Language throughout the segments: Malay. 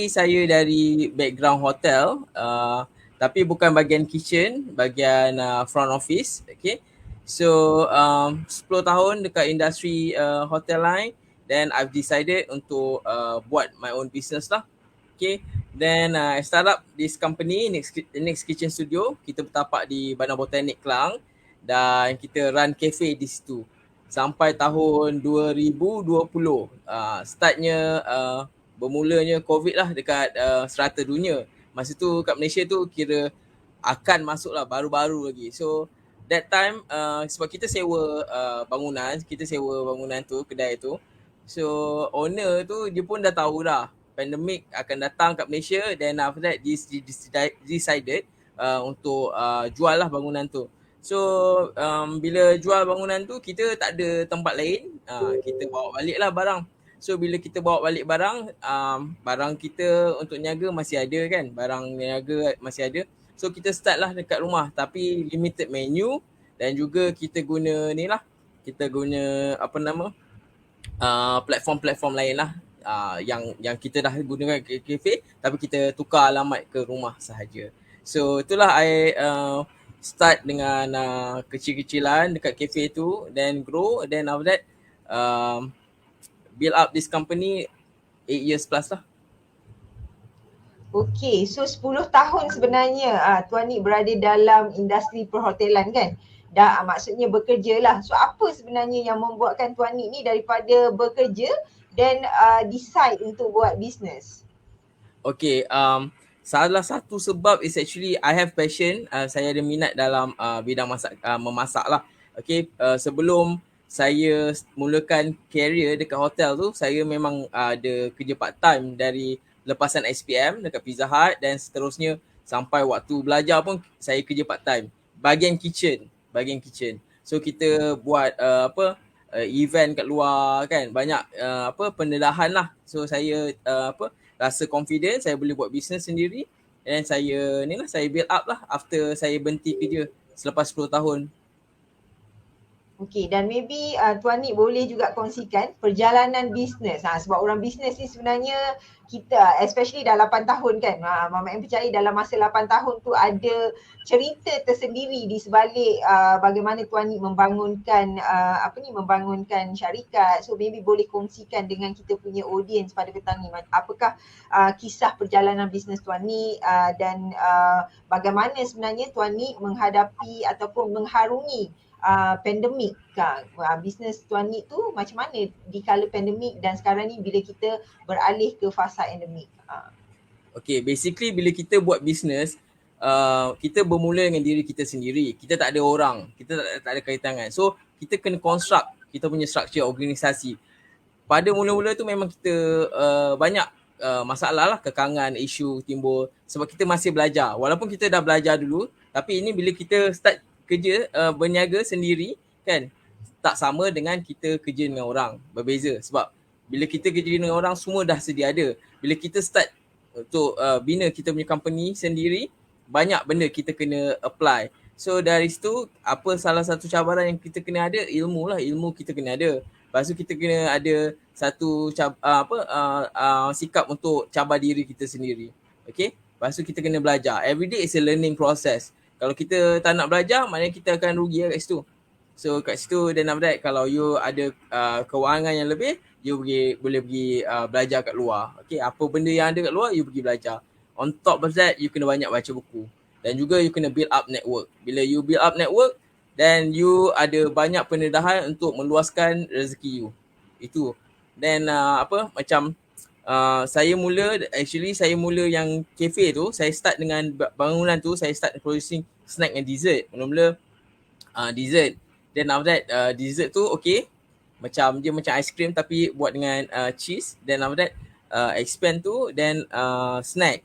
Saya dari background hotel, tapi bukan bahagian kitchen, bahagian front office. Okay. So 10 tahun dekat industri hotel line, then I've decided untuk buat my own business lah. Okay. Then I start up this company, Next Kitchen Studio. Kita bertapak di Bandar Botanik Kelang dan kita run cafe di situ sampai tahun 2020. Startnya bermulanya COVID lah dekat serata dunia. Masa tu kat Malaysia tu kira akan masuk lah, baru-baru lagi. So that time sebab kita sewa bangunan tu, kedai tu. So owner tu dia pun dah tahu dah pandemik akan datang kat Malaysia. Then after that decided untuk jual lah bangunan tu. So bila jual bangunan tu kita tak ada tempat lain, kita bawa balik lah barang. So bila kita bawa balik barang, barang kita untuk niaga masih ada kan, barang niaga masih ada. So kita start lah dekat rumah tapi limited menu, dan juga kita guna ni lah, kita guna platform-platform lain lah, yang kita dah gunakan kafe tapi kita tukar alamat ke rumah sahaja. So itulah I start dengan kecil-kecilan dekat kafe tu, then grow, then after that build up this company 8 years plus lah. Okey, so 10 tahun sebenarnya Tuan Nik berada dalam industri perhotelan kan? Dah maksudnya bekerja lah. So apa sebenarnya yang membuatkan Tuan Nik ni daripada bekerja dan decide untuk buat bisnes? Okay, salah satu sebab is actually I have passion. Saya ada minat dalam bidang memasak lah. Okay, sebelum saya mulakan career dekat hotel tu, saya memang ada kerja part time dari lepasan SPM dekat Pizza Hut, dan seterusnya sampai waktu belajar pun saya kerja part time bahagian kitchen. So kita buat event kat luar kan, banyak pendedahan lah. So saya rasa confident saya boleh buat bisnes sendiri, dan saya build up lah after saya berhenti kerja selepas 10 tahun. Okey, dan maybe Tuan Nik boleh juga kongsikan perjalanan bisnes. Sebab orang bisnes ni sebenarnya kita, especially dah 8 tahun kan, Mama M percaya dalam masa 8 tahun tu ada cerita tersendiri di sebalik bagaimana Tuan Nik membangunkan membangunkan syarikat. So maybe boleh kongsikan dengan kita punya audience pada petang ni, apakah kisah perjalanan bisnes Tuan Nik dan bagaimana sebenarnya Tuan Nik menghadapi ataupun mengharungi pandemik. Bisnes Tuan Nik tu macam mana di kala pandemik dan sekarang ni bila kita beralih ke fasa endemik? Okay, basically bila kita buat bisnes, kita bermula dengan diri kita sendiri. Kita tak ada orang, kita tak ada kaitangan. So kita kena construct kita punya structure organisasi. Pada mula-mula tu memang kita banyak masalah lah, kekangan, isu timbul sebab kita masih belajar. Walaupun kita dah belajar dulu, tapi ini bila kita start kerja berniaga sendiri kan, tak sama dengan kita kerja dengan orang, berbeza. Sebab bila kita kerja dengan orang semua dah sedia ada. Bila kita start untuk bina kita punya company sendiri, banyak benda kita kena apply. So dari situ, apa salah satu cabaran yang kita kena ada? Ilmu lah, ilmu kita kena ada. Lepas tu kita kena ada satu sikap untuk cabar diri kita sendiri. Okay? Lepas tu kita kena belajar. Every day is a learning process. Kalau kita tak nak belajar, maknanya kita akan rugi kat situ. So kat situ, then after that, kalau you ada kewangan yang lebih, you boleh pergi belajar kat luar. Okay, apa benda yang ada kat luar, you pergi belajar. On top of that, you kena banyak baca buku. Dan juga you kena build up network. Bila you build up network, then you ada banyak pendedahan untuk meluaskan rezeki you. Itu. Then saya mula yang cafe tu, saya start dengan bangunan tu, saya start producing snack and dessert. Mula-mula dessert. Then after that, dessert tu okay, dia macam ice cream tapi buat dengan cheese. Then after that, expand tu, then snack.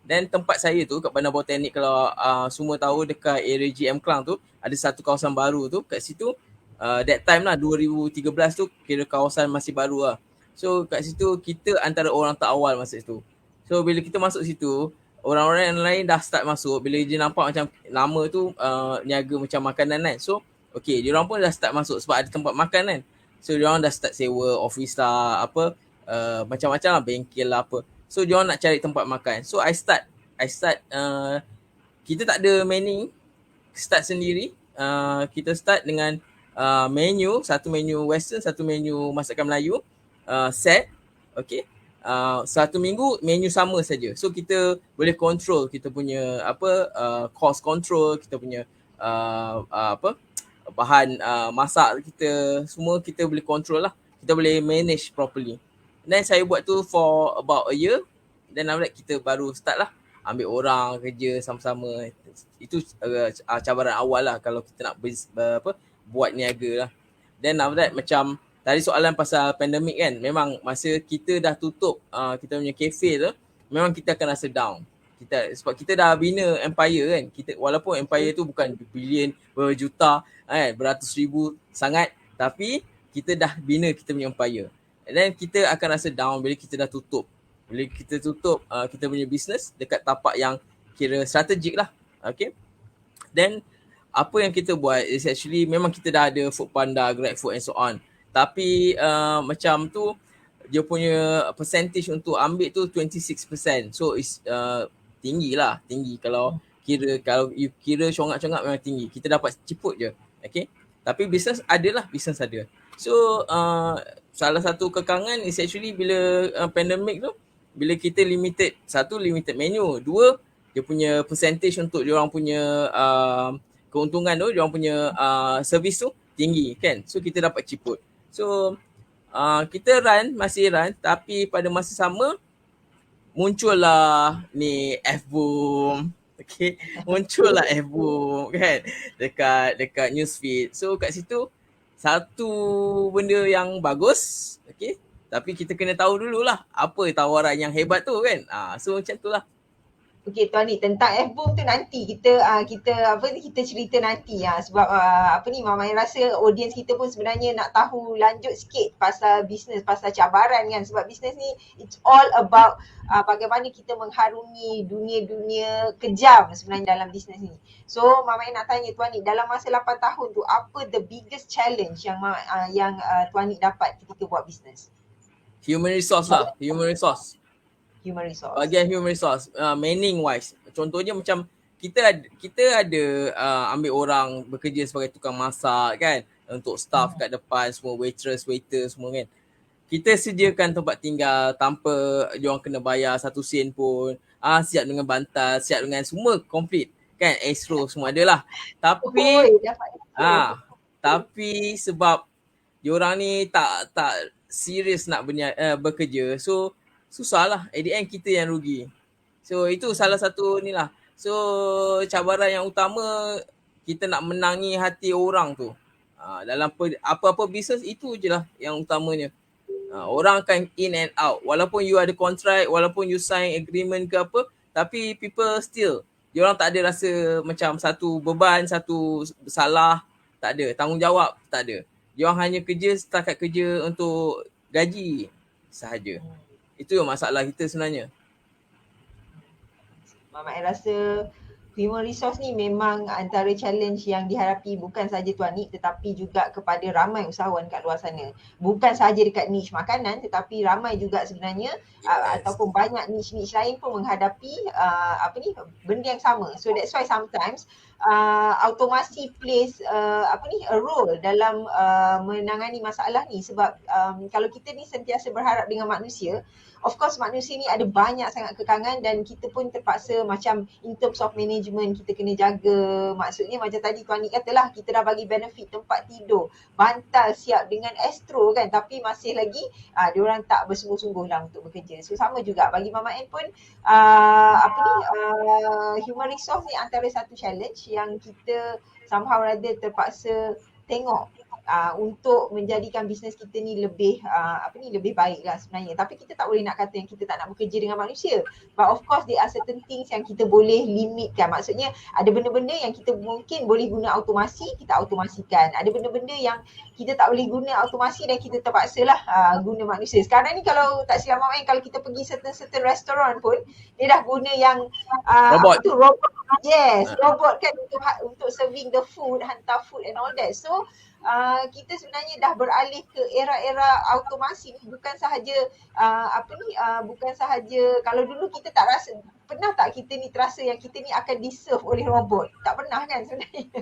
Dan tempat saya tu kat Bandar Botanik, kalau semua tahu dekat area GM Kelang tu, ada satu kawasan baru tu. Kat situ, that time lah 2013 tu, kira kawasan masih baru lah. So kat situ kita antara orang terawal masa itu. So bila kita masuk situ, orang-orang yang lain dah start masuk. Bila dia nampak macam lama tu niaga macam makanan kan. So okay, diorang pun dah start masuk sebab ada tempat makan kan. So diorang dah start sewa office lah, macam-macam lah, bengkel lah apa. So diorang nak cari tempat makan. So I start kita tak ada menu, start sendiri. Kita start dengan menu, satu menu western, satu menu masakan Melayu, set. Okay. Satu minggu menu sama saja. So kita boleh control kita punya cost control, kita punya bahan masak kita, semua kita boleh control lah. Kita boleh manage properly. Then saya buat tu for about a year. Then after that kita baru start lah ambil orang kerja sama-sama. Itu cabaran awal lah kalau kita nak buat niaga lah. Then after that macam tadi soalan pasal pandemik kan, memang masa kita dah tutup kita punya cafe tu, memang kita akan rasa down. Sebab kita dah bina empire kan. Walaupun empire tu bukan bilion, berjuta, beratus ribu sangat, tapi kita dah bina kita punya empire. And then kita akan rasa down bila kita dah tutup. Bila kita tutup kita punya business dekat tapak yang kira strategik lah. Okay. Then apa yang kita buat is actually memang kita dah ada Foodpanda, GrabFood and so on. Tapi macam tu dia punya percentage untuk ambil tu 26%. So it's tinggi lah, tinggi kalau you kira congak-congak memang tinggi. Kita dapat ciput je. Okay. Tapi business ada. So salah satu kekangan is actually bila pandemic tu, bila kita limited menu, dua dia punya percentage untuk diorang punya keuntungan tu, diorang punya servis tu tinggi kan. So kita dapat ciput. So kita masih run, tapi pada masa sama muncullah ni F-Boom. Okay, muncullah F-Boom kan dekat newsfeed. So kat situ satu benda yang bagus, okay, tapi kita kena tahu dululah apa tawaran yang hebat tu kan. So macam tu lah. Okey Tuan Nik, tentang F-Boom tu nanti kita cerita nanti sebab Mama Ai rasa audience kita pun sebenarnya nak tahu lanjut sikit pasal bisnes, pasal cabaran kan, sebab bisnes ni it's all about bagaimana kita mengharungi dunia-dunia kejam sebenarnya dalam bisnes ni. So Mama Ai nak tanya Tuan Nik, dalam masa 8 tahun tu apa the biggest challenge yang Tuan Nik dapat ketika buat bisnes? Human resource lah, human resource. Bahagian human resource, manning wise. Contohnya macam kita ada ambil orang bekerja sebagai tukang masak kan, untuk staff kat depan semua, waitress, waiter semua kan. Kita sediakan tempat tinggal tanpa diorang kena bayar 1 sen pun. Siap dengan bantal, siap dengan semua complete kan, Astro semua adalah. Tapi sebab diorang ni tak serius nak bekerja, so susah lah. At the end kita yang rugi. So itu salah satu ni lah. So cabaran yang utama, kita nak menangi hati orang tu. Dalam apa-apa bisnes itu je lah yang utamanya. Orang akan in and out. Walaupun you ada contract, walaupun you sign agreement ke apa, tapi people still, diorang tak ada rasa macam satu beban, satu salah, tak ada. Tanggungjawab tak ada. Diorang hanya kerja setakat kerja untuk gaji sahaja. Itu yang masalah kita sebenarnya. Mama Ai rasa human resource ni memang antara challenge yang dihadapi bukan sahaja Tuan Nik tetapi juga kepada ramai usahawan kat luar sana. Bukan sahaja dekat niche makanan tetapi ramai juga sebenarnya ataupun banyak niche-niche lain pun menghadapi benda yang sama. So that's why sometimes automasi plays a role dalam menangani masalah ni, sebab kalau kita ni sentiasa berharap dengan manusia, of course manusia ni ada banyak sangat kekangan dan kita pun terpaksa macam in terms of management kita kena jaga. Maksudnya macam tadi Tuan Nik katalah, kita dah bagi benefit tempat tidur, bantal siap dengan Astro kan, tapi masih lagi diorang tak bersungguh-sungguh lah untuk bekerja. So sama juga bagi Mama N pun human resource ni antara satu challenge yang kita somehow rather terpaksa tengok untuk menjadikan bisnes kita ni lebih lebih baik lah sebenarnya. Tapi kita tak boleh nak kata yang kita tak nak bekerja dengan manusia. But of course there are certain things yang kita boleh limitkan. Maksudnya ada benda-benda yang kita mungkin boleh guna automasi, kita automasikan. Ada benda-benda yang kita tak boleh guna automasi dan kita terpaksalah guna manusia. Sekarang ni kalau tak silap Mama N, kalau kita pergi certain restoran pun dia dah guna yang robot Yes, robot kan untuk serving the food, hantar food and all that. So kita sebenarnya dah beralih ke era-era automasi ni, bukan sahaja bukan sahaja kalau dulu kita tak rasa, pernah tak kita ni terasa yang kita ni akan di-serve oleh robot? Tak pernah kan sebenarnya.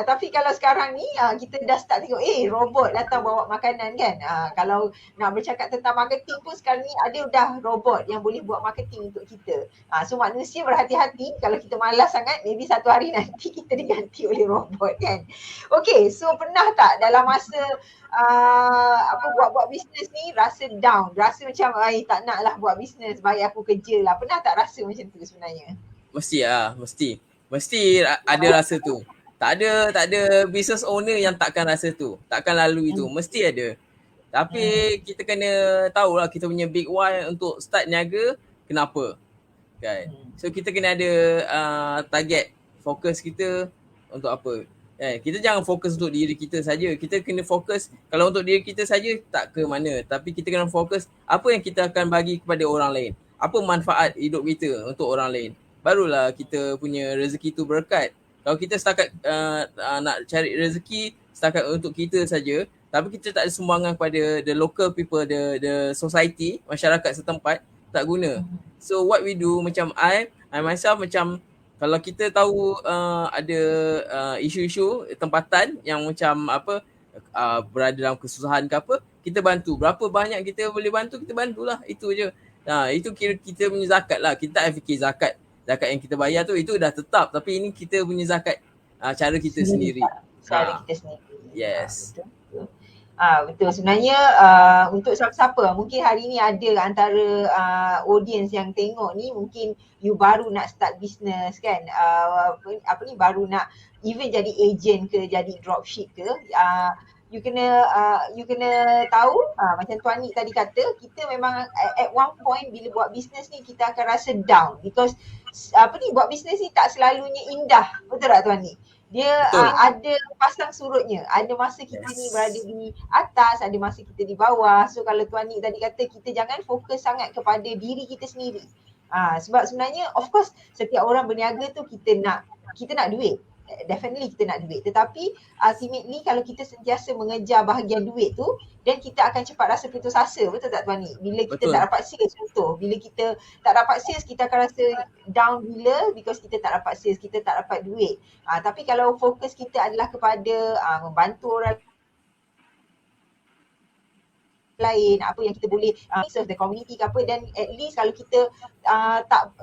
Tapi kalau sekarang ni kita dah start tengok robot datang bawa makanan kan. Kalau nak bercakap tentang marketing pun sekarang ni ada dah robot yang boleh buat marketing untuk kita. So manusia berhati-hati, kalau kita malas sangat maybe satu hari nanti kita diganti oleh robot kan. Okay, so pernah tak dalam masa buat bisnes ni rasa down, rasa macam tak nak lah buat bisnes, baik aku kerja lah. Pernah tak rasa macam tu sebenarnya? Mesti ada rasa tu. Tak ada business owner yang takkan rasa tu. Takkan lalu itu. Mesti ada. Tapi kita kena tahulah kita punya big why untuk start niaga kenapa. Kan? So kita kena ada target, fokus kita untuk apa. Kita jangan fokus untuk diri kita saja. Kita kena fokus, kalau untuk diri kita saja tak ke mana. Tapi kita kena fokus apa yang kita akan bagi kepada orang lain. Apa manfaat hidup kita untuk orang lain. Barulah kita punya rezeki tu berkat. Kalau kita setakat nak cari rezeki setakat untuk kita saja, tapi kita tak ada sumbangan kepada the local people, the society, masyarakat setempat, tak guna. So what we do, macam I myself, macam kalau kita tahu ada isu-isu tempatan yang macam berada dalam kesusahan ke apa, kita bantu. Berapa banyak kita boleh bantu, kita bantulah. Itu je. Itu kira kita punya zakat lah. Kita tak fikir zakat yang kita bayar tu itu dah tetap, tapi ini kita punya zakat cara kita sendiri. Cara kita sendiri. Yes. Betul. Sebenarnya untuk siapa-siapa, mungkin hari ni ada antara audience yang tengok ni, mungkin you baru nak start business kan, baru nak even jadi agent ke, jadi dropship ke, you kena tahu macam Tuan Nik tadi kata, kita memang at one point bila buat business ni kita akan rasa down because buat business ni tak selalunya indah. Betul tak Tuan Nik? Dia ada pasang surutnya. Ada masa kita ni berada di atas, ada masa kita di bawah. So kalau Tuan Nik tadi kata, kita jangan fokus sangat kepada diri kita sendiri. Sebab sebenarnya of course setiap orang berniaga tu kita nak duit. Definitely kita nak duit. Tetapi ultimately kalau kita sentiasa mengejar bahagian duit tu, dan kita akan cepat rasa putus asa. Betul tak Tuan Nik? Bila kita tak dapat sales, contoh. Bila kita tak dapat sales, kita akan rasa down bila because kita tak dapat sales, kita tak dapat duit. Tapi kalau fokus kita adalah kepada membantu orang lain, apa yang kita boleh serve the community ke apa, dan at least kalau kita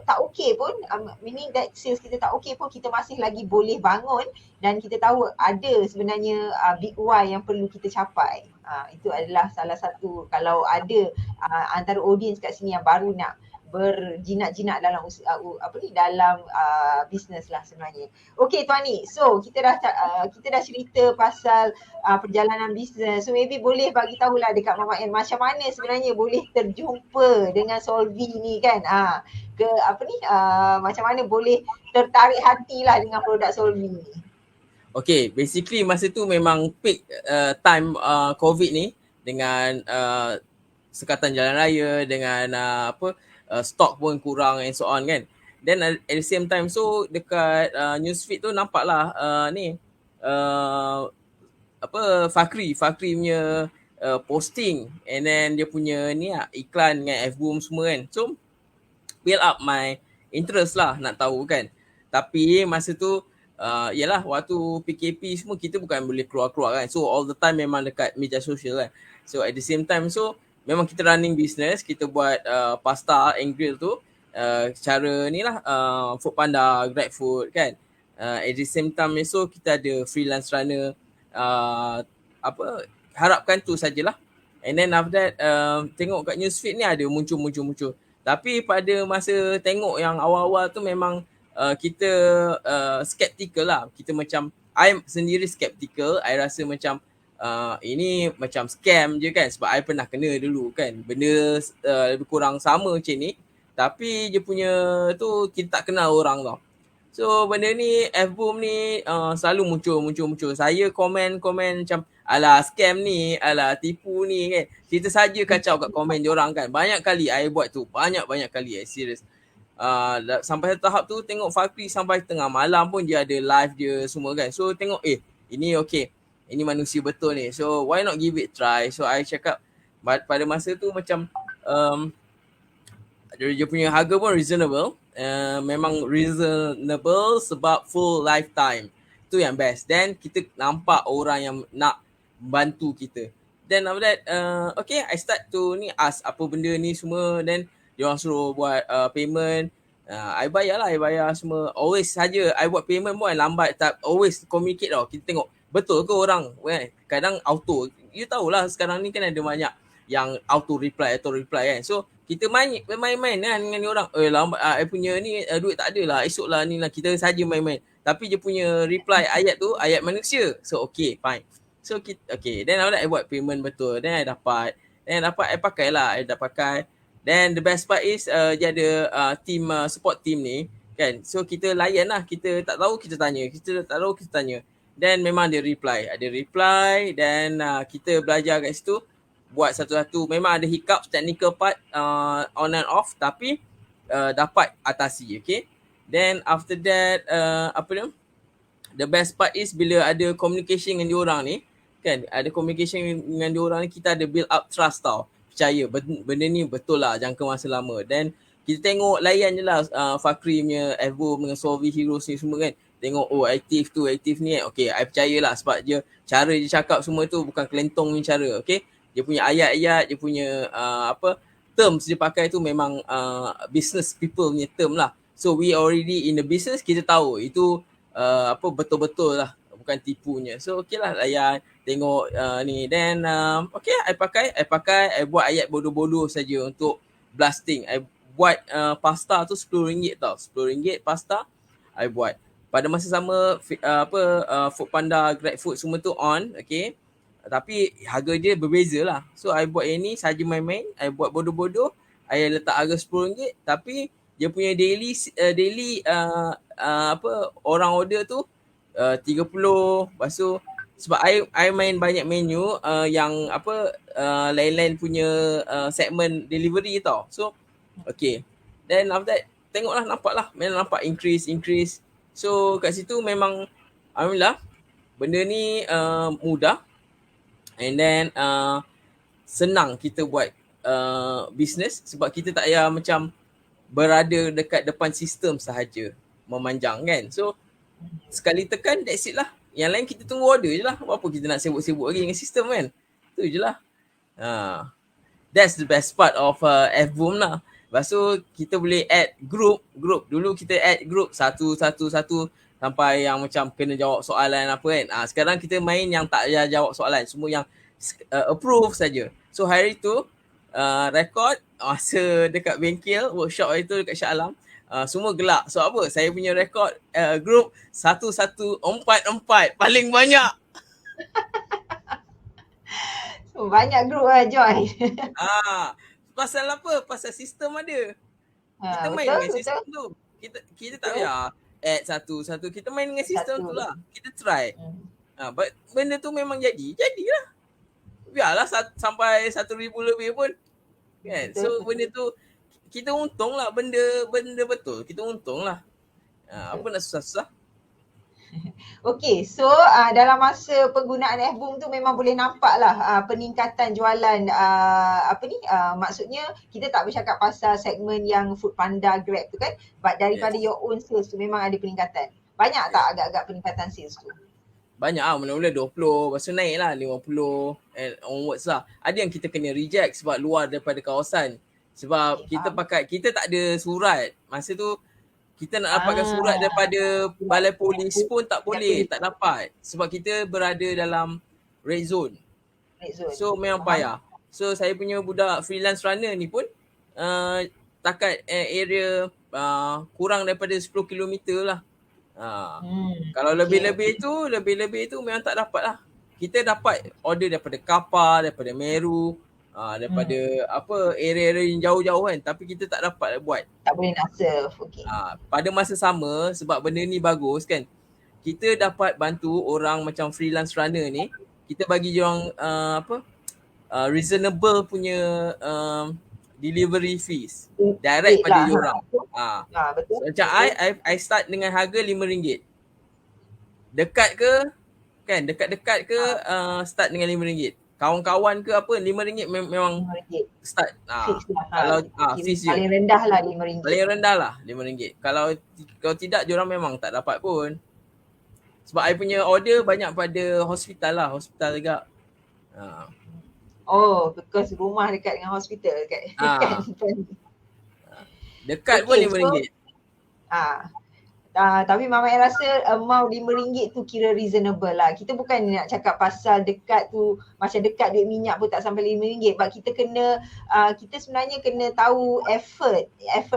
tak okay pun, meaning that sales kita tak okay pun, kita masih lagi boleh bangun dan kita tahu ada sebenarnya big why yang perlu kita capai. Itu adalah salah satu, kalau ada antara audience kat sini yang baru nak berjinak-jinak dalam dalam bisnes lah sebenarnya. Okey Tuan Nik, so kita dah cerita pasal perjalanan bisnes. So maybe boleh bagi tahulah dekat Mama N macam mana sebenarnya boleh terjumpa dengan Solvy ni kan. Macam mana boleh tertarik hatilah dengan produk Solvy ni. Okay, basically masa tu memang peak time COVID ni, dengan sekatan jalan raya, dengan stok pun kurang and so on kan. Then at the same time, so dekat newsfeed tu nampak lah Fakri punya posting, and then dia punya ni iklan dengan F-Boom semua kan. So build up my interest lah nak tahu kan. Tapi masa tu yalah, waktu PKP semua kita bukan boleh keluar-keluar kan. So all the time memang dekat media sosial kan. So at the same time, so memang kita running business, kita buat pasta and grill tu cara ni lah, Foodpanda, GrabFood kan. At the same time, so kita ada freelance runner, harapkan tu sajalah. And then after that, tengok kat newsfeed ni ada muncul. Tapi pada masa tengok yang awal-awal tu memang kita skeptical lah. Kita macam, I sendiri skeptical. I rasa macam ini macam scam je kan, sebab I pernah kena dulu kan, benda lebih kurang sama macam ni, tapi dia punya tu kita tak kenal orang tau. So benda ni, F-Boom ni selalu muncul. Saya komen macam alah scam ni, alah tipu ni kan. Kita saja kacau kat komen diorang kan. Banyak kali I buat tu, banyak kali serius. Sampai tahap tu tengok Fakri sampai tengah malam pun dia ada live dia semua kan. So tengok ini okay, ini manusia betul ni. So why not give it try. So I cakap pada masa tu macam dia punya harga pun reasonable. Memang reasonable sebab full lifetime. Tu yang best. Then kita nampak orang yang nak bantu kita. Then after that, okay, I start to ask apa benda ni semua. Then dia orang suruh buat payment. I bayar lah, I bayar semua. Always saja I buat payment pun lambat. Tak always communicate tau. Kita tengok betul ke orang. Kadang auto. You tahulah sekarang ni kan ada banyak yang auto reply kan. So kita main-main kan dengan ni orang. Lambat I punya ni duit tak ada lah. Esok lah ni lah. Kita saja main-main. Tapi dia punya reply ayat tu ayat manusia. So okay, fine. So okay, then after that I buat payment betul. Then I dapat. I pakai lah. I dah pakai. Then the best part is dia ada team support team ni kan. So kita layan lah. Kita tak tahu kita tanya. Kita tak tahu kita tanya. Then memang dia reply. Ada reply. Then kita belajar kat situ. Buat satu-satu. Memang ada hiccups technical part on and off. Tapi dapat atasi. Okay. Then after that apa dia? The best part is bila ada communication dengan diorang ni. Kan, ada communication dengan diorang ni, kita ada build up trust tau. Percaya benda ni betul lah jangka masa lama. Dan kita tengok layan je lah Fakri punya Evo dengan Solvi Heroes ni semua kan. Tengok aktif tu, aktif ni. Okay, I percaya lah sebab cara dia cakap semua tu bukan kelentong ni cara. Okay, dia punya ayat-ayat, dia punya terms dia pakai tu memang business people punya term lah. So we already in the business, kita tahu itu betul-betul lah, bukan tipunya. So okay lah layan, tengok ni. Then okay, I pakai, I buat ayat bodoh-bodoh saja untuk blasting. I buat pasta tu RM10 tau. RM10 pasta I buat. Pada masa sama Foodpanda, GrabFood semua tu on, okay. Tapi harga dia berbeza lah. So I buat yang ni saja main-main, I buat bodoh-bodoh, I letak harga RM10, tapi dia punya daily orang order tu 30. Lepas tu sebab I main banyak menu yang lain-lain punya segmen delivery tau. So okay. Then after that tengoklah, nampak increase. So kat situ memang alhamdulillah benda ni mudah. And then senang kita buat business sebab kita tak payah macam berada dekat depan sistem sahaja memanjang kan. So sekali tekan that's it lah. Yang lain kita tunggu order je lah. Apa kita nak sibuk-sibuk lagi dengan sistem kan. Tu je lah. That's the best part of F-Boom lah. Lepas tu kita boleh add group. Dulu kita add group satu sampai yang macam kena jawab soalan apa kan. Sekarang kita main yang tak payah jawab soalan. Semua yang approve saja. So hari tu record masa dekat bengkel workshop hari tu dekat Shah Alam, semua gelak. So apa? Saya punya rekod group 1144 paling banyak. So, banyak group lah join. Pasal apa? Pasal sistem ada. Kita main dengan sistem tu. Kita tak payah add satu-satu. Kita main dengan sistem tu lah. Kita try. But benda tu memang jadilah. Biarlah sampai 1,000 lebih pun. Kan? So benda tu kita untung lah, benda betul. Kita untung lah. Apa nak susah-susah. Okay, so dalam masa penggunaan F-Boom tu memang boleh nampak lah peningkatan jualan maksudnya kita tak bercakap pasal segmen yang Foodpanda, Grab tu kan, but daripada your own sales tu memang ada peningkatan. Banyak tak agak-agak peningkatan sales tu? Banyak lah, mula-mula 20, lepas tu naik lah 50 and onwards lah. Ada yang kita kena reject sebab luar daripada kawasan. Sebab kita tak ada surat. Masa tu kita nak dapatkan surat daripada balai polis pun tak boleh, tak dapat. Sebab kita berada dalam red zone. So memang payah. So saya punya budak freelance runner ni pun takat area kurang daripada 10 km lah. Kalau lebih-lebih tu memang tak dapat lah. Kita dapat order daripada Kapar, daripada Meru, daripada area-area yang jauh-jauh kan, tapi kita tak dapat buat. Tak boleh nak serve. Okay. Pada masa sama, sebab benda ni bagus kan, kita dapat bantu orang macam freelance runner ni, kita bagi dia orang reasonable punya delivery fees direct pada dia orang. Betul. So, macam I start dengan harga RM5. Dekat ke? Kan dekat-dekat ke start dengan RM5. Kawan-kawan ke apa RM5 memang RM5. start. Fix lah. Kalau Kita kira fix je. paling rendah lah RM5. Paling rendah lah RM5. Kalau tidak diorang memang tak dapat pun. Sebab I punya order banyak pada hospital lah, hospital juga. Oh, because rumah dekat dengan hospital dekat. Dekat pun Okay, RM5. Tapi Mama Ai rasa amount RM5 tu kira reasonable lah. Kita bukan nak cakap pasal dekat tu, macam dekat duit minyak pun tak sampai RM5. But kita kena, kita sebenarnya kena tahu effort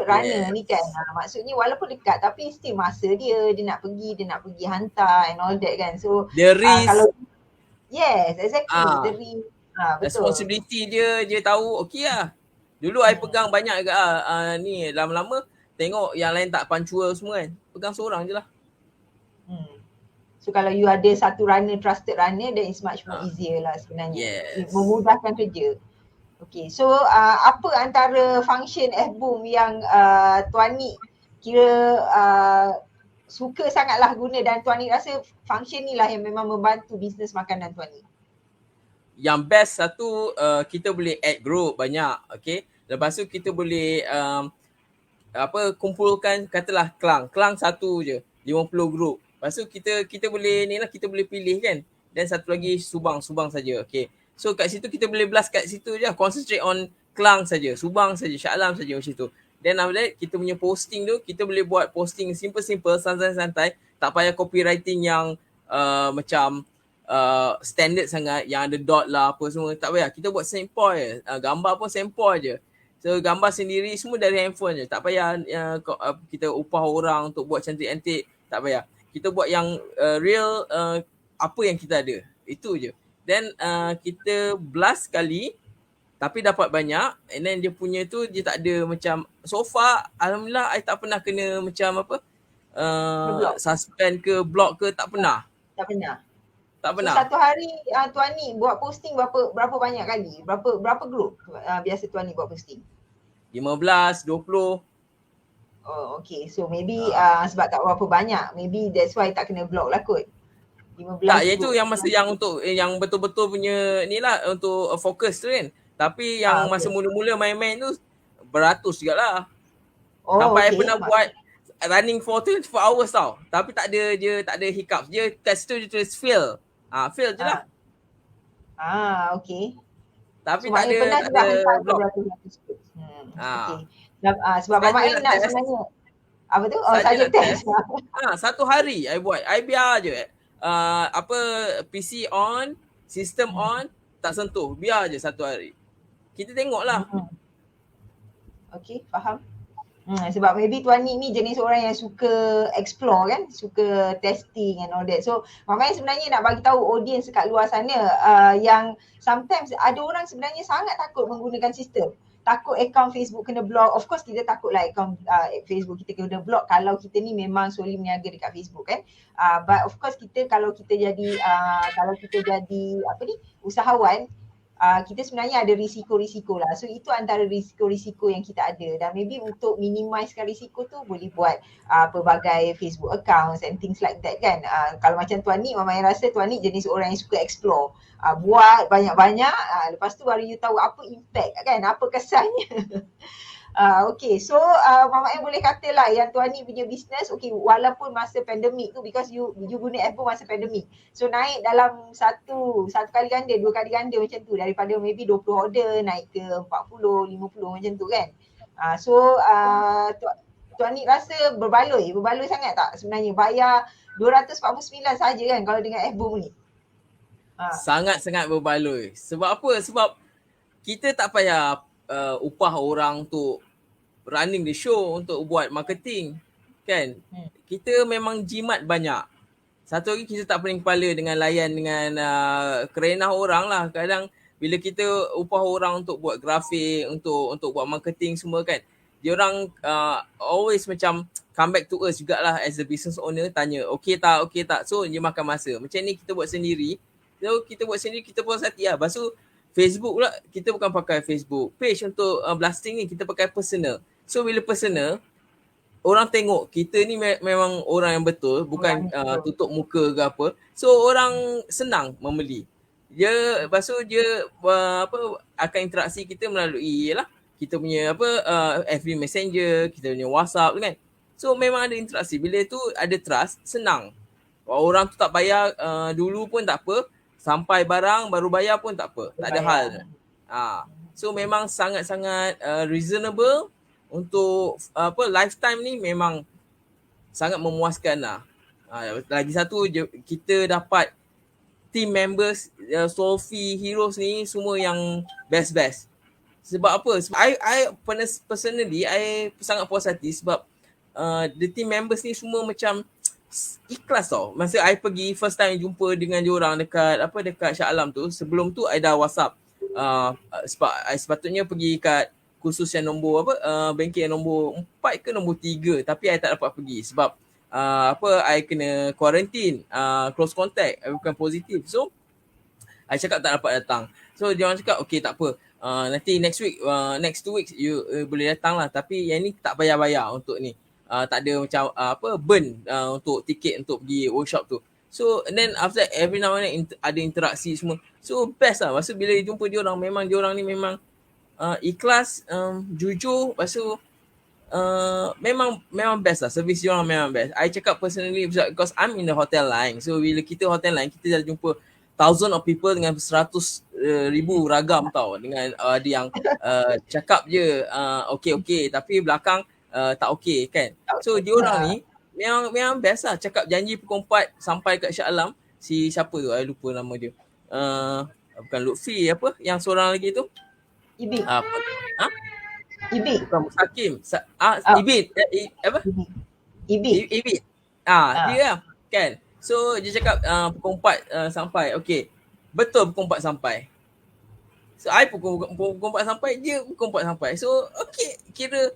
runner ni kan. Maksudnya walaupun dekat tapi still masa dia nak pergi hantar and all that kan. So The risk. kalau yes, exactly. The risk. Betul. Responsibility dia tahu okey lah. Dulu I pegang banyak agak ni lama-lama tengok yang lain tak punctual semua kan. Pegang seorang je lah. So kalau you ada satu runner, trusted runner, then it's much more easier lah sebenarnya. Memudahkan kerja. Okay, so apa antara function F-Boom yang Tuan Nik kira suka sangatlah guna dan Tuan Nik rasa function ni lah yang memang membantu bisnes makanan Tuan Nik? Yang best satu, kita boleh add group banyak, okay. Lepas tu kita boleh kumpulkan katalah Kelang satu je, 50 group. Lepas tu kita boleh ni lah, kita boleh pilih kan. Dan satu lagi Subang saja, okay. So kat situ kita boleh blast kat situ je, concentrate on Kelang saja, Subang saja, Shah Alam saja macam tu. Then after that kita punya posting tu, kita boleh buat posting simple, santai-santai, tak payah copywriting yang macam standard sangat yang ada dot lah apa semua, tak payah. Kita buat sample je, gambar pun sample je. So gambar sendiri semua dari handphone je, tak payah kita upah orang untuk buat cantik-cantik, tak payah. Kita buat yang real, apa yang kita ada, itu je. Then kita blast sekali tapi dapat banyak, and then dia punya tu dia tak ada macam, so far alhamdulillah I tak pernah kena macam apa suspend ke block ke, tak pernah. Tak pernah. So satu hari Tuan Nik buat posting berapa banyak kali? Berapa group biasa Tuan Nik buat posting? 15, 20. Oh, okay. So maybe sebab tak berapa banyak, maybe that's why tak kena block lah kot. 15 tak, iaitu yang masa yang untuk yang betul-betul punya ni lah, untuk fokus tu kan. Tapi yang masa mula-mula main-main tu beratus jugalah. Sampai I pernah buat running for 24 hours tau. Tapi tak ada hiccups. Dia kat situ dia tulis fail. Fail je lah. Okay. Tapi so, tak ada block. Okay. Sebab Mama Ai nak sebenarnya apa tu? Saja test. Satu hari I buat. I biar je. PC on, sistem on, tak sentuh. Biar je satu hari. Kita tengoklah. Okay, faham. Sebab maybe Tuan Nik ni jenis orang yang suka explore kan, suka testing and all that. So Mama Ai sebenarnya nak bagi tahu audience kat luar sana yang sometimes ada orang sebenarnya sangat takut menggunakan sistem. Takut akaun Facebook kena block. Of course kita takut lah akaun Facebook kita kena block kalau kita ni memang solely meniaga dekat Facebook kan. But of course kita kalau kita jadi usahawan, kita sebenarnya ada risiko-risiko lah. So itu antara risiko-risiko yang kita ada. Dan maybe untuk minimizekan risiko tu boleh buat pelbagai Facebook accounts and things like that kan. Kalau macam Tuan Nik, Mama Ai rasa Tuan Nik jenis orang yang suka explore. Buat banyak-banyak, lepas tu baru you tahu apa impact kan, apa kesannya. Okay, so Mama Ai boleh katalah yang Tuan Nik punya business, okay, walaupun masa pandemik tu, because you guna F-Boom masa pandemik, so naik dalam satu kali ganda, 2 kali ganda macam tu, daripada maybe 20 order naik ke 40, 50 macam tu kan. So Tuan Nik rasa berbaloi sangat tak sebenarnya bayar 249 saja kan kalau dengan F-Boom ni? Sangat-sangat berbaloi. Sebab apa? Sebab kita tak payah upah orang untuk running the show, untuk buat marketing kan. Kita memang jimat banyak. Satu lagi kita tak pening kepala dengan layan dengan kerenah orang lah. Kadang bila kita upah orang untuk buat grafik, untuk buat marketing semua kan, dia orang always macam come back to us jugalah as a business owner, tanya okay tak. So dia makan masa. Macam ni kita buat sendiri. So kita buat sendiri, kita puas hati lah. Lepas tu Facebook pula, kita bukan pakai Facebook page untuk blasting ni, kita pakai personal. So bila personal, orang tengok kita ni memang orang yang betul, bukan Orang betul. tutup muka ke apa. So orang senang membeli. Lepas tu dia akan interaksi kita melalui ialah kita punya FB Messenger, kita punya WhatsApp kan. So memang ada interaksi. Bila tu ada trust, senang. Orang tu tak bayar dulu pun tak apa, sampai barang baru bayar pun tak apa. Tak ada hal. So memang sangat-sangat reasonable untuk lifetime ni, memang sangat memuaskan lah. Lagi satu kita dapat team members, Sophie, Heroes ni semua yang best-best. Sebab apa? Sebab I personally I sangat puas hati sebab the team members ni semua macam ikhlas tau. Masa I pergi first time jumpa dengan diorang dekat Shah Alam tu, sebelum tu I dah WhatsApp. Sebab I sepatutnya pergi kat khusus yang nombor bengkel yang nombor 4 ke nombor 3, tapi I tak dapat pergi sebab I kena quarantine, close contact, I bukan positif. So I cakap tak dapat datang. So dia orang cakap okay tak apa, nanti next week, next 2 weeks you boleh datang lah, tapi yang ni tak bayar-bayar untuk ni. Tak ada macam burn untuk tiket untuk pergi workshop tu. So and then after that, every now and then ada interaksi semua. So best lah. Masa bila jumpa diorang, memang diorang ni memang ikhlas, jujur. Lepas tu memang best lah. Servis diorang memang best. I cakap personally because I'm in the hotel line. So bila kita hotel line, kita dah jumpa thousand of people dengan 100,000 ragam tau. Dengan ada yang cakap je okay tapi belakang tak okay kan. So diorang ni memang best lah. Cakap janji pukul 4 sampai kat Shah Alam. Si siapa tu, I lupa nama dia. Bukan Lutfi, yang seorang lagi tu, Ibit. Bukan Musakim. Ibit. Ibit. Dia lah kan. So dia cakap pukul 4 sampai. Okay, betul pukul 4 sampai. So I pukul 4 sampai, dia pukul 4 sampai. So okay, kira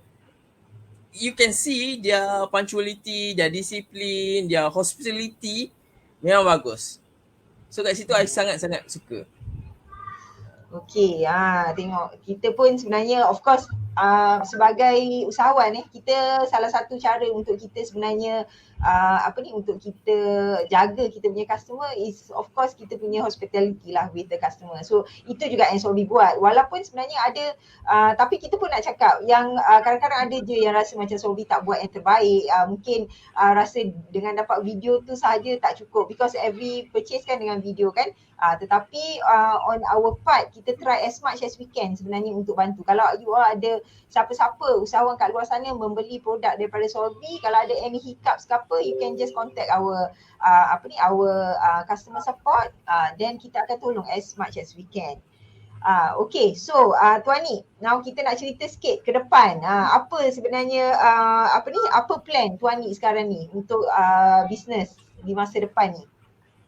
you can see their punctuality, their discipline, their hospitality memang bagus. So kat situ I sangat-sangat suka. Okay, tengok kita pun sebenarnya of course sebagai usahawan kita salah satu cara untuk kita sebenarnya untuk kita jaga kita punya customer is of course kita punya hospitality lah with the customer. So itu juga yang Solbi buat. Walaupun sebenarnya ada tapi kita pun nak cakap yang kadang-kadang ada je yang rasa macam Solbi tak buat yang terbaik. Mungkin rasa dengan dapat video tu sahaja tak cukup because every purchase kan dengan video kan. Tetapi on our part kita try as much as we can sebenarnya untuk bantu. Kalau you all ada siapa-siapa usahawan kat luar sana membeli produk daripada Solbi, kalau ada any hiccups ke apa, you can just contact our customer support, then kita akan tolong as much as we can. Okay, so Tuan Nik, now kita nak cerita sikit ke depan. Apa sebenarnya apa plan Tuan Nik sekarang ni untuk bisnes di masa depan ni?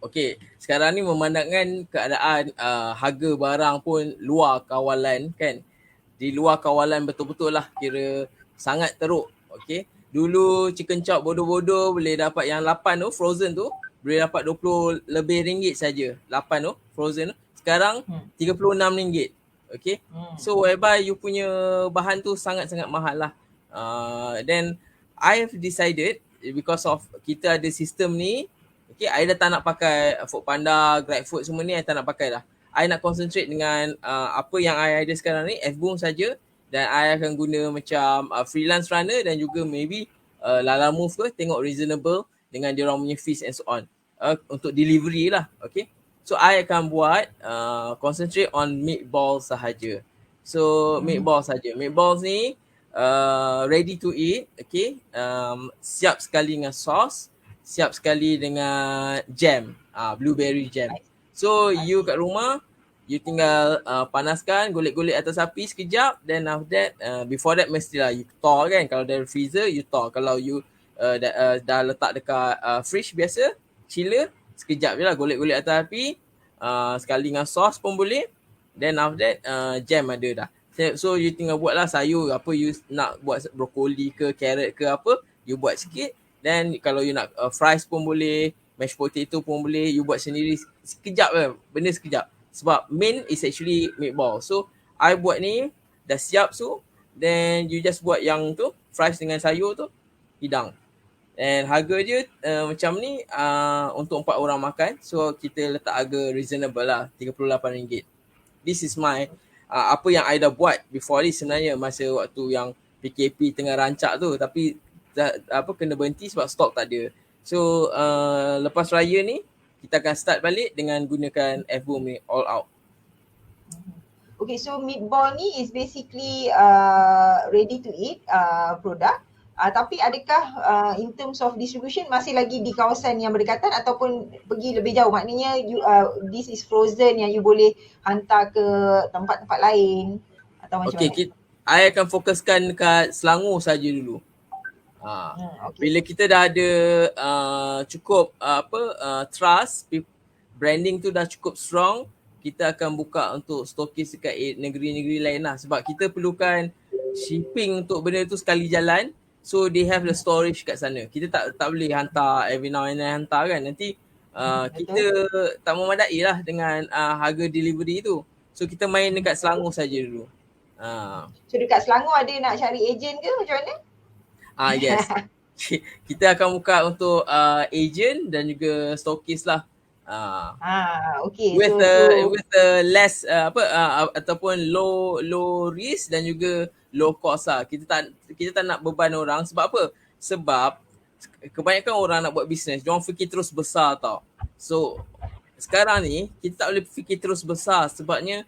Okay, sekarang ni memandangkan keadaan harga barang pun luar kawalan kan. Di luar kawalan betul-betul lah, kira sangat teruk. Okay, dulu chicken chop bodoh-bodoh boleh dapat yang 8 tu, frozen tu, boleh dapat 20 lebih ringgit saja. 8 tu, frozen tu. Sekarang RM36. Okay, so whereby you punya bahan tu sangat-sangat mahal lah. Then I have decided because of kita ada sistem ni, okay, I dah tak nak pakai Foodpanda, GrabFood semua ni, I tak nak pakai dah. I nak concentrate dengan apa yang I ada sekarang ni, Fboom saja. Dan I akan guna macam freelance runner dan juga maybe Lalamove ke, tengok reasonable dengan diorang punya fees and so on. Untuk delivery lah, okay. So I akan buat concentrate on meatballs sahaja. So meatballs saja. Meatballs ni ready to eat, okay. Siap sekali dengan sauce, siap sekali dengan jam, blueberry jam. So you kat rumah, you tinggal panaskan, golek-golek atas api sekejap. Then after that, before that mestilah you thaw kan. Kalau dari freezer, you thaw. Kalau you dah letak dekat fridge biasa, chiller, sekejap je lah golek-golek atas api. Sekali dengan sauce pun boleh. Then after that, jam ada dah. So you tinggal buat lah sayur, apa you nak buat, brokoli ke, carrot ke apa, you buat sikit. Then kalau you nak fries pun boleh, mashed potato pun boleh, you buat sendiri sekejap lah, benda sekejap. Sebab main is actually meatball. So I buat ni dah siap, so then you just buat yang tu, fries dengan sayur tu. hidang. And harga dia macam ni untuk 4 orang makan. So kita letak harga reasonable lah, RM38. This is my apa yang I dah buat before ni sebenarnya masa waktu yang PKP tengah rancak tu, tapi kena berhenti sebab stok tak ada. So lepas raya ni kita akan start balik dengan gunakan F-Boom ni all out. Okay, so meatball ni is basically ready to eat product. Tapi adakah in terms of distribution masih lagi di kawasan yang berdekatan ataupun pergi lebih jauh? Maknanya this is frozen yang you boleh hantar ke tempat-tempat lain atau macam mana? Okay, I akan fokuskan dekat Selangor saja dulu. Okay. Bila kita dah ada cukup trust, branding tu dah cukup strong, kita akan buka untuk stokis dekat negeri-negeri lain lah. Sebab kita perlukan shipping untuk benda tu sekali jalan. So they have the storage kat sana. Kita tak boleh hantar every now and then hantar kan. Nanti kita tak memadai lah dengan harga delivery tu. So kita main dekat Selangor saja dulu. So dekat Selangor ada nak cari agent ke macam mana? Yes. Kita akan buka untuk agent dan juga stokis lah. Okay. With the less ataupun low risk dan juga low cost lah. Kita tak nak beban orang. Sebab apa? Sebab kebanyakan orang nak buat bisnes, diorang fikir terus besar tau. So sekarang ni kita tak boleh fikir terus besar sebabnya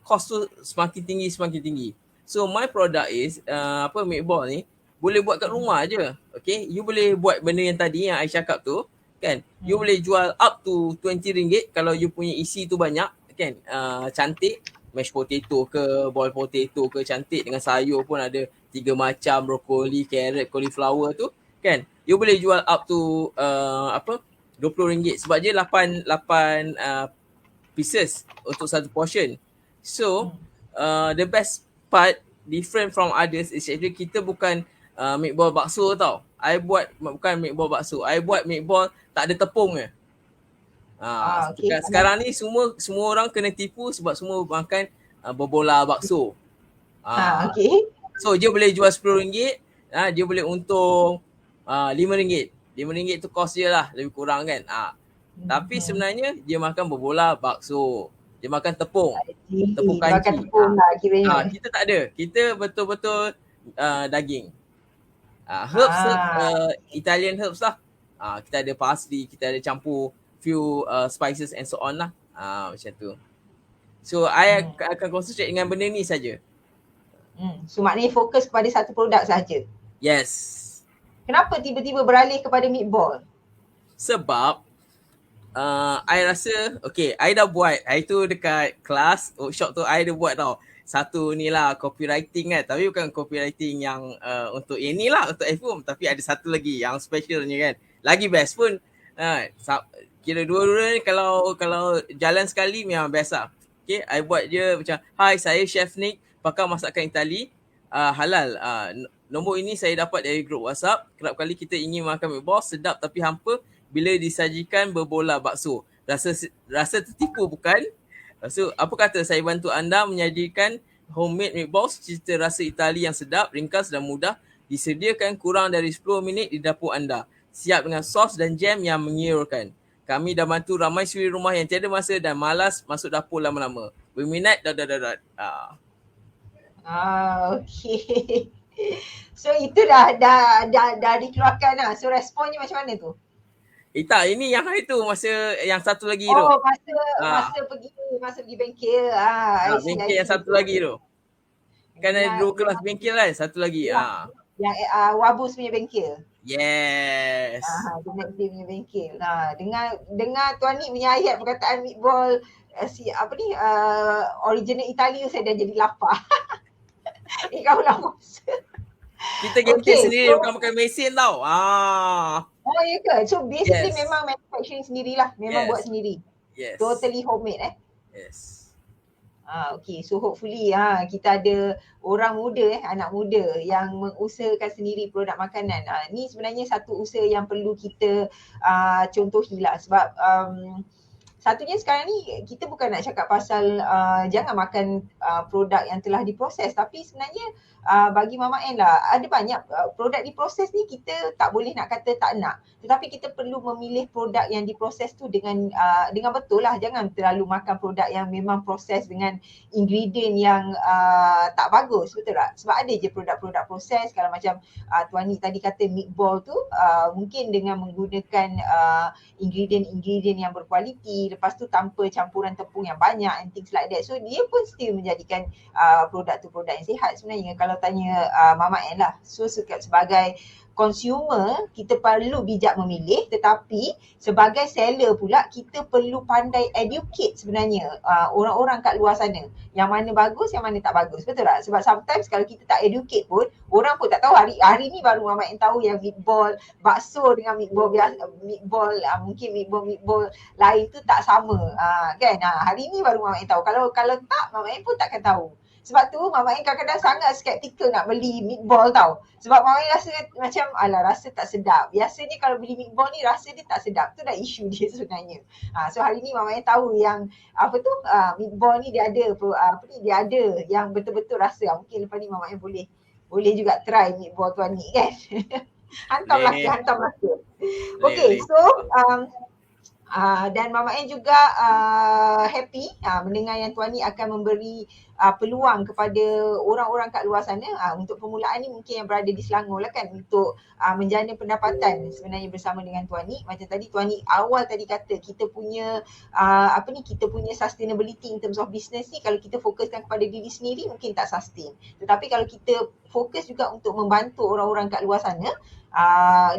cost tu semakin tinggi. So my product is meatball ni boleh buat kat rumah je. Okay, you boleh buat benda yang tadi yang I cakap tu kan. You boleh jual up to RM20 kalau you punya isi tu banyak kan. Cantik, mashed potato ke, boiled potato ke, cantik dengan sayur pun ada 3 macam, brokoli, carrot, cauliflower tu kan. You boleh jual up to RM20 sebab dia 8 pieces untuk satu portion. So the best part different from others is actually kita bukan meatball bakso tau. I buat bukan meatball bakso. I buat meatball tak ada tepung je. Okay. Sekarang ni semua orang kena tipu sebab semua makan berbola bakso. Okay. So dia boleh jual RM10, dia boleh untung RM5. RM5 tu cost dia lah, lebih kurang kan. Tapi sebenarnya dia makan berbola bakso. Dia makan tepung. Tepung kanci. Makan tepung lah kiranya. Kita tak ada. Kita betul-betul daging. Herbs, Italian herbs lah. Kita ada parsley, kita ada campur few spices and so on lah. Macam tu. So I akan concentrate dengan benda ni saja. So maknanya fokus kepada satu produk saja. Yes. Kenapa tiba-tiba beralih kepada meatball? Sebab I rasa I dah buat. I tu dekat kelas workshop tu I dah buat tau. Satu ni lah copywriting kan. Tapi bukan copywriting yang untuk ni lah, untuk F-Boom. Tapi ada satu lagi yang specialnya kan. Lagi best pun. Kira dua-dua ni kalau jalan sekali memang best lah. Okay, I buat je macam, hi saya Chef Nick, pakar masakan Itali, halal. Nombor ini saya dapat dari grup WhatsApp. Kerap kali kita ingin makan meatball sedap tapi hampa bila disajikan berbola bakso. Rasa tertipu bukan? So apa kata saya bantu anda menyajikan homemade meatballs cita rasa Itali yang sedap, ringkas dan mudah. Disediakan kurang dari 10 minit di dapur anda. Siap dengan sos dan jam yang mengiurkan. Kami dah bantu ramai suri rumah yang tiada masa dan malas masuk dapur lama-lama. Berminat Okay. So itu dah dikeluarkan lah. So responnya macam mana tu? Tak, ini yang hari tu, masa yang satu lagi tu. Masa pergi bengkel. Bengkel yang satu lagi tu. Kan ada 2 kelas bengkel kan, satu lagi. Yang Wabus punya bengkel. Yes. Dia punya bengkel. Dengar Tuan Nik punya ayat perkataan meatball original Italia, saya dah jadi lapar. Kau lapar. Kita genting sendiri, bukan makan mesin tau. Oh ya ke? So basically memang manufacturing sendirilah. Memang buat sendiri. Yes. Totally homemade Yes. Okay, so hopefully kita ada orang muda anak muda yang mengusahakan sendiri produk makanan. Ni sebenarnya satu usaha yang perlu kita contohilah sebab Satunya sekarang ni kita bukan nak cakap pasal jangan makan produk yang telah diproses, tapi sebenarnya bagi Mama N lah, ada banyak produk diproses ni kita tak boleh nak kata tak nak, tetapi kita perlu memilih produk yang diproses tu dengan betul lah. Jangan terlalu makan produk yang memang proses dengan ingredient yang tak bagus, betul tak? Sebab ada je produk-produk proses, kalau macam Tuan Ni tadi kata meatball tu mungkin dengan menggunakan ingredient-ingredient yang berkualiti, lepas tu tanpa campuran tepung yang banyak and things like that. So dia pun still menjadikan produk tu produk yang sihat sebenarnya kalau tanya Mama N lah. So sebagai consumer kita perlu bijak memilih, tetapi sebagai seller pula kita perlu pandai educate sebenarnya orang-orang kat luar sana yang mana bagus, yang mana tak bagus, betul tak? Sebab sometimes kalau kita tak educate pun orang pun tak tahu. Hari ni baru Mama N tahu yang meatball bakso dengan meatball biasa, mungkin meatball lain tu tak sama kan. Hari ni baru Mama N tahu. Kalau tak, Mama N pun takkan tahu. Sebab tu Mama N kadang-kadang sangat skeptikal nak beli meatball tau. Sebab Mama N rasa macam rasa tak sedap. Biasanya kalau beli meatball ni rasa dia tak sedap. Tu dah isu dia sebenarnya. So hari ni Mama N tahu yang meatball ni dia ada dia ada yang betul-betul rasa. Mungkin lepas ni Mama N boleh juga try meatball Tuan Ni kan. hantam laka. Okay, so dan Mama N juga happy mendengar yang Tuan Ni akan memberi peluang kepada orang-orang kat luar sana untuk permulaan ni mungkin yang berada di Selangor lah kan, untuk menjana pendapatan sebenarnya bersama dengan Tuan Ni. Macam tadi Tuan Ni awal tadi kata kita punya kita punya sustainability in terms of business ni, kalau kita fokuskan kepada diri sendiri mungkin tak sustain, tetapi kalau kita fokus juga untuk membantu orang-orang kat luar sana,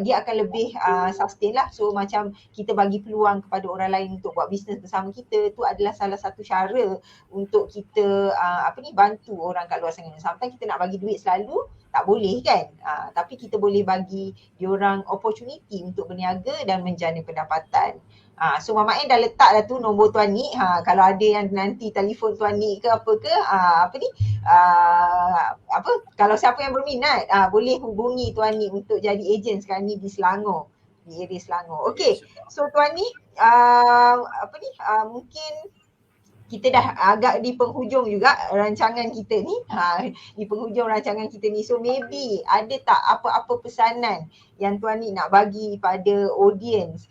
dia akan lebih sustain lah. So macam kita bagi peluang kepada orang lain untuk buat bisnes bersama kita, tu adalah salah satu cara untuk kita bantu orang kat luar sana. Sometimes kita nak bagi duit selalu tak boleh kan, tapi kita boleh bagi diorang opportunity untuk berniaga dan menjana pendapatan. So Mama N dah letak dah tu nombor Tuan Ni. Kalau ada yang nanti telefon Tuan Ni ke apa ke, kalau siapa yang berminat boleh hubungi Tuan Ni untuk jadi ejen sekarang ni di Selangor, di area Selangor. Okay, so Tuan Ni mungkin kita dah agak di penghujung juga rancangan kita ni. Di penghujung rancangan kita ni. So maybe ada tak apa-apa pesanan yang Tuan Ni nak bagi pada audience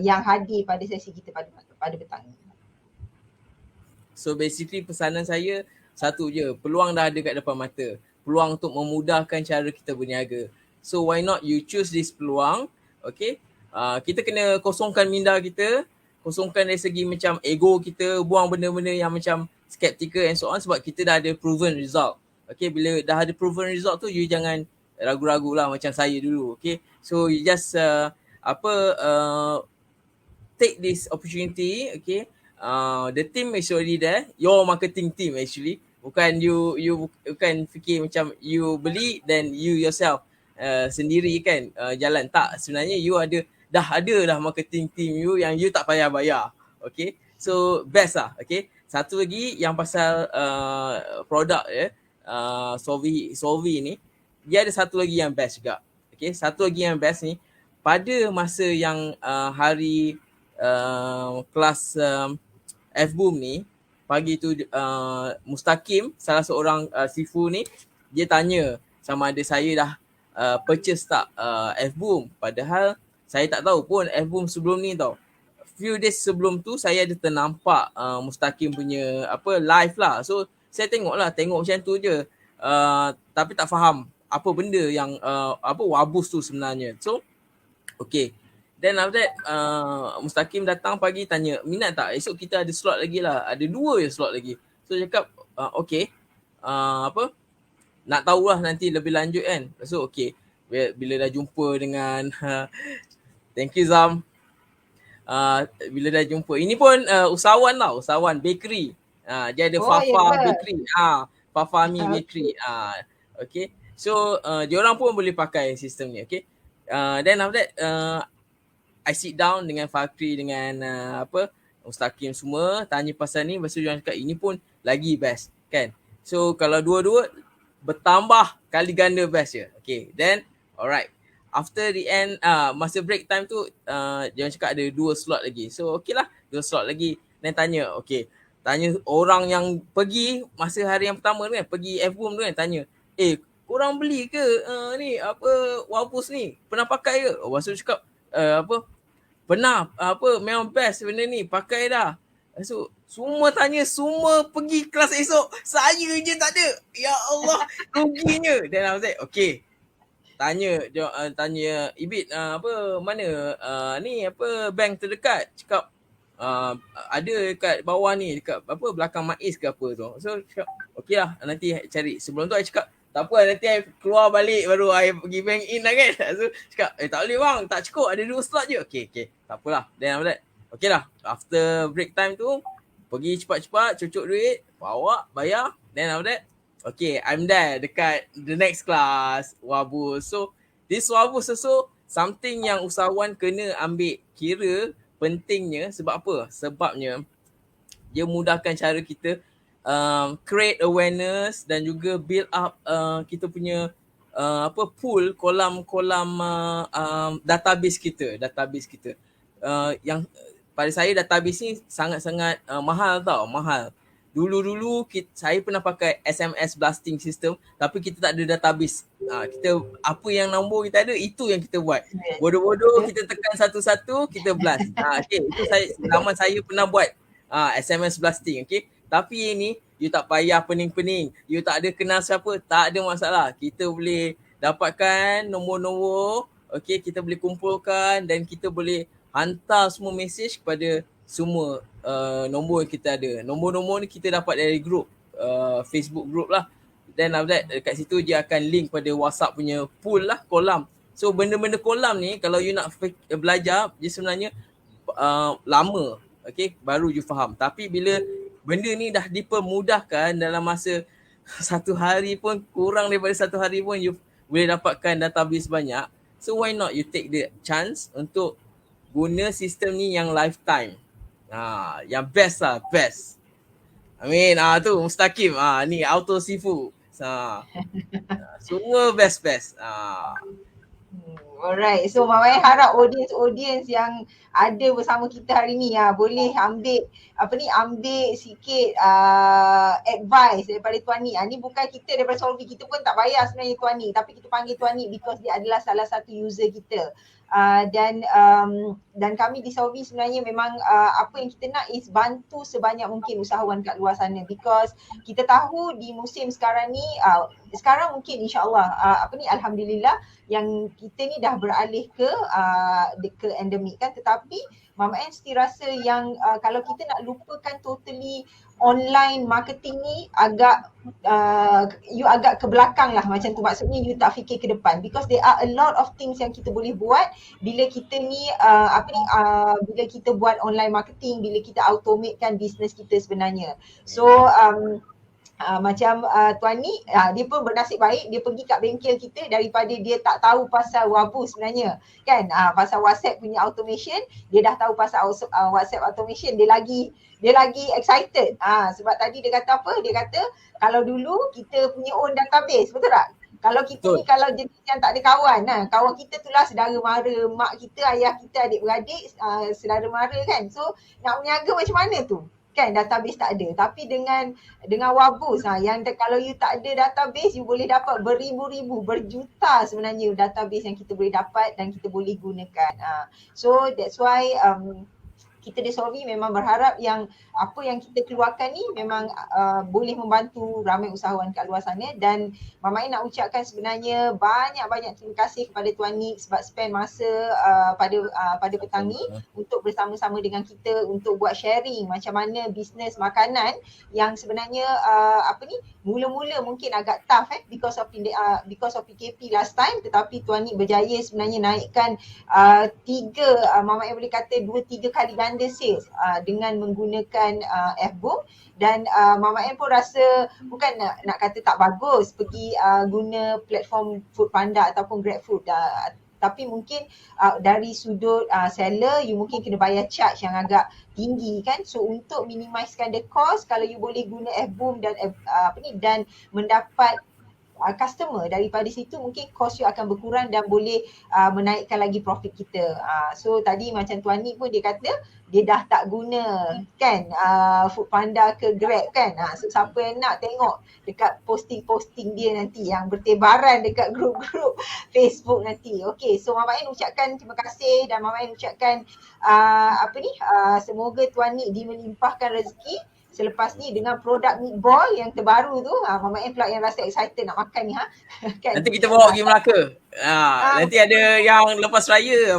yang hadir pada sesi kita pada petang ni? So basically pesanan saya satu je, peluang dah ada kat depan mata. Peluang untuk memudahkan cara kita berniaga. So why not you choose this peluang, okay? Kita kena kosongkan minda kita, kosongkan dari segi macam ego kita, buang benda-benda yang macam skeptical and so on, sebab kita dah ada proven result. Okay, bila dah ada proven result tu, you jangan ragu-ragu lah macam saya dulu. Okay, so you just take this opportunity. Okay, the team is already there, your marketing team actually. Bukan you bukan fikir macam you beli then you yourself sendiri kan jalan. Tak, sebenarnya you dah ada marketing team you yang you tak payah bayar. Okay, so best lah. Okay, satu lagi yang pasal produk Solvi ni, dia ada satu lagi yang best juga. Okay, satu lagi yang best ni, pada masa yang hari kelas F-Boom ni, pagi tu Mustaqim, salah seorang sifu ni, dia tanya sama ada saya dah purchase tak F-Boom. Padahal saya tak tahu pun F-Boom sebelum ni tau. Few days sebelum tu saya ada ternampak Mustaqim punya live lah. So saya tengok macam tu je. Tapi tak faham apa benda yang wabus tu sebenarnya. So okay. Then after that Mustaqim datang pagi tanya, minat tak? Esok kita ada slot lagi lah. Ada 2 je slot lagi. So cakap okay. Nak tahulah nanti lebih lanjut kan. So okay. Bila dah jumpa dengan thank you Zam. Bila dah jumpa, ini pun usahawan bakery. Dia ada Fafa Bakery. Fafa Mi Bakery. Okay. So diorang pun boleh pakai sistem ni. Okay. Then after that I sit down dengan Fakri, dengan Mustaqim semua, tanya pasal ni. Lepas tu diorang cakap ini pun lagi best kan. So kalau dua-dua bertambah kali ganda best je. Okay. Then alright. after the end masa break time tu dia orang cakap ada 2 slot lagi. So okay lah, 2 slot lagi. Then tanya, okay, tanya orang yang pergi masa hari yang pertama tu kan, pergi F-Boom tu kan, tanya, korang beli ke ni apa Wabus ni? Pernah pakai ke? Lepas tu cakap apa, pernah, apa, memang best benda ni, pakai dah. So semua tanya, semua pergi kelas esok, saya je tak ada. Ya Allah, ruginya. Dan I was like, okay, tanya Ibit, apa, mana ni apa bank terdekat. Cakap ada dekat bawah ni, dekat apa belakang Maiz ke apa tu. So cakap okey lah, nanti cari. Sebelum tu I cakap tak apa, nanti I keluar balik baru I pergi bank in lah kan. So cakap tak boleh bang, tak cukup, ada 2 slot je. Okay, tak apalah. Then after that, okay lah, after break time tu pergi cepat-cepat cucuk duit, bawa, bayar. Then after that, okay, I'm there dekat the next class, Wabus. So this Wabus also something yang usahawan kena ambil kira pentingnya. Sebab apa? Sebabnya dia mudahkan cara kita create awareness dan juga build up kita punya apa pool, kolam-kolam database kita. Yang pada saya database ni sangat-sangat mahal tau, mahal. Dulu-dulu saya pernah pakai SMS blasting system tapi kita tak ada database. Kita apa yang nombor kita ada itu yang kita buat. Bodoh-bodoh kita tekan satu-satu, kita blast. Okay, itu zaman saya pernah buat SMS blasting, okay. Tapi ini you tak payah pening-pening. You tak ada kenal siapa, tak ada masalah. Kita boleh dapatkan nombor-nombor, okay, kita boleh kumpulkan dan kita boleh hantar semua mesej kepada semua nombor yang kita ada. Nombor-nombor ni kita dapat dari group, Facebook group lah. Then after that, dekat situ dia akan link pada WhatsApp punya pool lah, kolam. So benda-benda kolam ni kalau you nak belajar, dia sebenarnya lama, okay, baru you faham. Tapi bila benda ni dah dipermudahkan dalam masa 1 hari pun, kurang daripada 1 hari pun you boleh dapatkan database banyak. So why not you take the chance untuk guna sistem ni yang lifetime. Yang best lah, best. I mean, tu Mustaqim. Ni Auto Sifu. Semua best-best. Alright, so Mama harap audience yang ada bersama kita hari ni boleh ambil sikit advice daripada Tuan Nik. Ni bukan kita daripada Solvi, kita pun tak bayar sebenarnya Tuan Nik, tapi kita panggil Tuan Nik because dia adalah salah satu user kita. Dan kami di Solvi sebenarnya memang apa yang kita nak is bantu sebanyak mungkin usahawan kat luar sana, because kita tahu di musim sekarang ni sekarang mungkin insyaAllah alhamdulillah yang kita ni dah beralih ke endemik kan, tetapi Mama N still rasa yang kalau kita nak lupakan totally online marketing ni agak you agak ke belakang lah macam tu. Maksudnya you tak fikir ke depan, because there are a lot of things yang kita boleh buat bila kita ni bila kita buat online marketing, bila kita automatekan business kita sebenarnya. So macam Tuan Nik, dia pun bernasib baik, dia pergi kat bengkel kita daripada dia tak tahu pasal Wabu sebenarnya kan, pasal WhatsApp punya automation. Dia dah tahu pasal WhatsApp automation, dia lagi excited. Sebab tadi dia kata apa, dia kata kalau dulu kita punya own database, betul tak? Kalau kita ni kalau jenis yang tak ada kawan, kawan kita tu lah saudara mara, mak kita, ayah kita, adik-beradik, saudara mara kan. So nak meniaga macam mana tu? Kan database tak ada. Tapi dengan Wabus yang kalau you tak ada database, you boleh dapat beribu-ribu, berjuta sebenarnya database yang kita boleh dapat dan kita boleh gunakan. So that's why kita di Solvi memang berharap yang apa yang kita keluarkan ni memang boleh membantu ramai usahawan kat luar sana. Dan Mama Ain nak ucapkan sebenarnya banyak-banyak terima kasih kepada Tuan Nik sebab spend masa pada petang ni untuk bersama-sama dengan kita untuk buat sharing macam mana bisnes makanan yang sebenarnya mula-mula mungkin agak tough because of PKP last time, tetapi Tuan Nik berjaya sebenarnya naikkan Mama Ain boleh kata 2-3 kali ganda sales dengan menggunakan F-Boom. Dan Mama N pun rasa bukan nak kata tak bagus pergi guna platform Foodpanda ataupun GrabFood, tapi mungkin dari sudut seller you mungkin kena bayar charge yang agak tinggi kan. So untuk minimizekan the cost, kalau you boleh guna F-Boom dan dan mendapat customer, daripada situ mungkin cost you akan berkurang dan boleh menaikkan lagi profit kita. So tadi macam Tuan Ni pun dia kata dia dah tak guna kan Foodpanda ke Grab kan. So siapa yang nak tengok dekat posting-posting dia nanti yang bertebaran dekat grup-grup Facebook nanti. Okay, so Mama Ain ucapkan terima kasih dan Mama Ain ucapkan semoga Tuan Ni dimelimpahkan rezeki selepas ni dengan produk meatball yang terbaru tu. Mama Ain pula yang rasa excited nak makan ni kan. Nanti kita bawa pergi Melaka. Nanti ada yang lepas raya